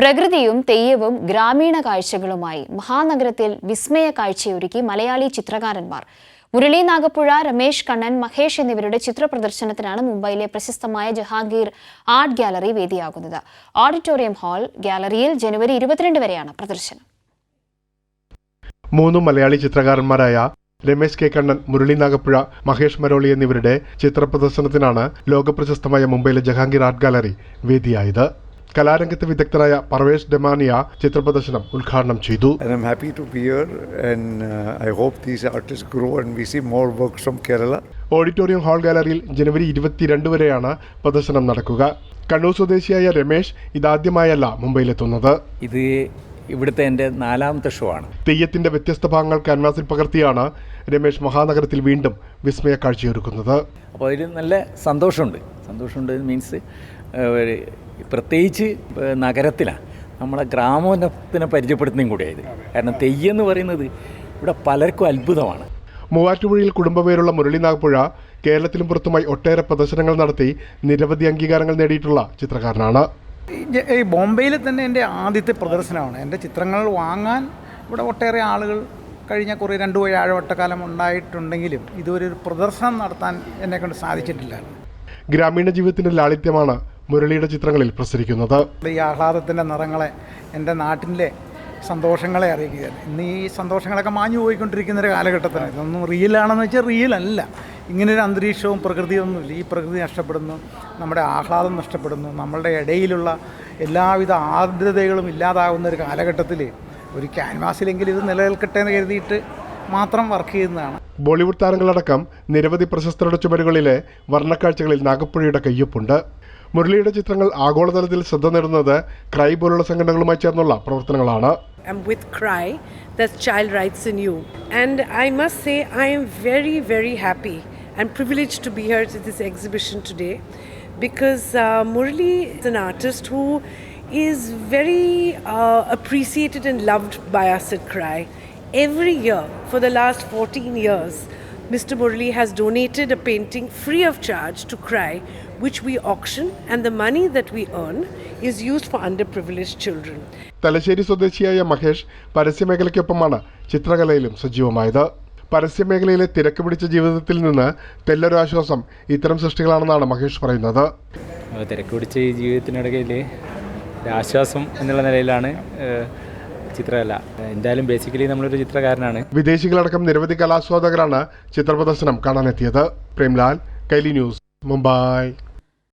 പ്രകൃതിയും തെയ്യവും ഗ്രാമീണ കാഴ്ചകളുമായി മഹാനഗരത്തിൽ വിസ്മയ കാഴ്ചയൊരുക്കി മലയാളി ചിത്രകാരന്മാർ. മുരളി നാഗപ്പുഴ, രമേശ് കണ്ണൻ, മഹേഷ് എന്നിവരുടെ ചിത്രപ്രദർശനത്തിനാണ് മുംബൈയിലെ പ്രശസ്തമായ ജഹാംഗീർ ആർട്ട് ഗാലറി വേദിയാകുന്നത്. ഓഡിറ്റോറിയം ഹാൾ ഗാലറിയിൽ ജനുവരി 22 വരെയാണ് പ്രദർശനം. 3 മലയാളി ചിത്രകാരന്മാരായ രമേശ് കെ കണ്ണൻ, മുരളി നാഗപ്പുഴ, മഹേഷ് മരോളി എന്നിവരുടെ ചിത്രപ്രദർശനത്തിനാണ് ലോകപ്രശസ്തമായ മുംബൈയിലെ ജഹാംഗീർ ആർട്ട് ഗാലറി വേദിയായത്. കലാരംഗത്ത് വിദഗ്ധനായ പർവേഷ് ഡെമാനിയ ചിത്രപ്രദർശനം ഉദ്ഘാടനം ചെയ്തു. ഓഡിറ്റോറിയം ഹാൾ ഗാലറിയിൽ ജനുവരി 22 വരെയാണ് പ്രദർശനം നടക്കുക. കണ്ണൂർ സ്വദേശിയായ രമേശ് ഇതാദ്യമായല്ല മുംബൈയിലെത്തുന്നത്. ഇത് ഇവിടുത്തെ എൻ്റെ 4ാമത്തെ ഷോ ആണ്. തെയ്യത്തിന്റെ വ്യത്യസ്ത ഭാഗങ്ങൾ ക്യാൻവാസിൽ പകർത്തിയാണ് രമേശ് മഹാനഗരത്തിൽ വീണ്ടും വിസ്മയ കാഴ്ചയൊരുക്കുന്നത്. അപ്പോൾ അതിൽ നല്ല സന്തോഷമുണ്ട് മീൻസ് പ്രത്യേകിച്ച് നഗരത്തിലാണ് നമ്മളെ ഗ്രാമത്തിനെ പരിചയപ്പെടുത്തുന്നതും കൂടിയായത്. കാരണം തെയ്യം എന്ന് പറയുന്നത് ഇവിടെ പലർക്കും അത്ഭുതമാണ്. മൂവാറ്റുപുഴയിൽ കുടുംബപേരുള്ള മുരളി നാഗപ്പുഴ കേരളത്തിലും പുറത്തുമായി ഒട്ടേറെ പ്രദർശനങ്ങൾ നടത്തി നിരവധി അംഗീകാരങ്ങൾ നേടിയിട്ടുള്ള ചിത്രകാരനാണ്. ഈ ബോംബെയിൽ തന്നെ എൻ്റെ ആദ്യത്തെ പ്രദർശനമാണ്. എൻ്റെ ചിത്രങ്ങൾ വാങ്ങാൻ ഇവിടെ ഒട്ടേറെ ആളുകൾ കഴിഞ്ഞ കുറേ 2 വ്യാഴവട്ടക്കാലം ഉണ്ടായിട്ടുണ്ടെങ്കിലും ഇതുവരെ ഒരു പ്രദർശനം നടത്താൻ എന്നെക്കൊണ്ട് സാധിച്ചിട്ടില്ല. ഗ്രാമീണ ജീവിതത്തിൻ്റെ ലാളിത്യമാണ് മുരളിയുടെ ചിത്രങ്ങളിൽ പ്രസരിക്കുന്നത്. ഈ ആഹ്ലാദത്തിൻ്റെ നിറങ്ങളെ, എൻ്റെ നാട്ടിലെ സന്തോഷങ്ങളെ അറിയിക്കുകയാണ്. ഇന്ന് ഈ സന്തോഷങ്ങളൊക്കെ മാഞ്ഞു പോയിക്കൊണ്ടിരിക്കുന്ന ഒരു കാലഘട്ടത്തിന് ഇതൊന്നും റിയലാണെന്ന് വെച്ചാൽ റിയൽ അല്ല. ഇങ്ങനൊരു അന്തരീക്ഷവും പ്രകൃതിയൊന്നുമില്ല. ഈ പ്രകൃതി നഷ്ടപ്പെടുന്നു, നമ്മുടെ ആഹ്ലാദം നഷ്ടപ്പെടുന്നു, നമ്മളുടെ ഇടയിലുള്ള എല്ലാവിധ ആർദ്രതകളും ഇല്ലാതാകുന്ന ഒരു കാലഘട്ടത്തിൽ ഒരു ക്യാൻവാസിലെങ്കിലും ഇത് നിലനിൽക്കട്ടെ എന്ന് കരുതിയിട്ട് മാത്രം വർക്ക് ചെയ്യുന്നതാണ്. ബോളിവുഡ് താരങ്ങളടക്കം നിരവധി പ്രശസ്തരുടെ ചുമരുകളിലെ വർണ്ണക്കാഴ്ചകളിൽ നാഗപ്പുഴയുടെ കയ്യൊപ്പുണ്ട്. മുരളിയുടെ ചിത്രങ്ങൾ ആഗോളതലത്തിൽ ശ്രദ്ധ നേടുന്നത് ക്രൈ പോലുള്ള സംഘടനകളുമായി ചേർന്നുള്ള പ്രവർത്തനങ്ങളാണ്. I'm with CRY, that's Child Rights in You, and I must say I am very, very happy and privileged to be here at this exhibition today because Murali is an artist who is very appreciated and loved by us at CRY. Every year for the last 14 years, Mr. Murali has donated a painting free of charge to CRY, which we auction, and the money that we earn is used for underprivileged children. Thalassery സ്വദേശിയായ മഹേഷ് പരസ്യമേഖലയ്ക്കൊപ്പമാണ് ചിത്രകലയിലും സജീവമായത്. പരസ്യമേഖലയിലെ തിരക്ക് പിടിച്ച ജീവിതത്തിൽ നിന്ന് തെല്ലൊരു ആശ്വാസം ഇത്തരം സൃഷ്ടികളാണെന്നാണ് മഹേഷ് പറയുന്നത്. തിരക്ക് പിടിച്ച ഈ ജീവിതത്തിനിടയിൽ ആശ്വാസം എന്നുള്ള നിലയിലാണ് ചിത്രകല. എന്തായാലും ബേസിക്കലി നമ്മളൊരു ചിത്രകാരനാണ്. വിദേശികളടക്കം നിരവധി കലാസ്വാദകരാണ് ചിത്രപ്രദർശനം കാണാനെത്തിയത്. പ്രേംലാൽ, കൈലി ന്യൂസ്, മുംബൈ.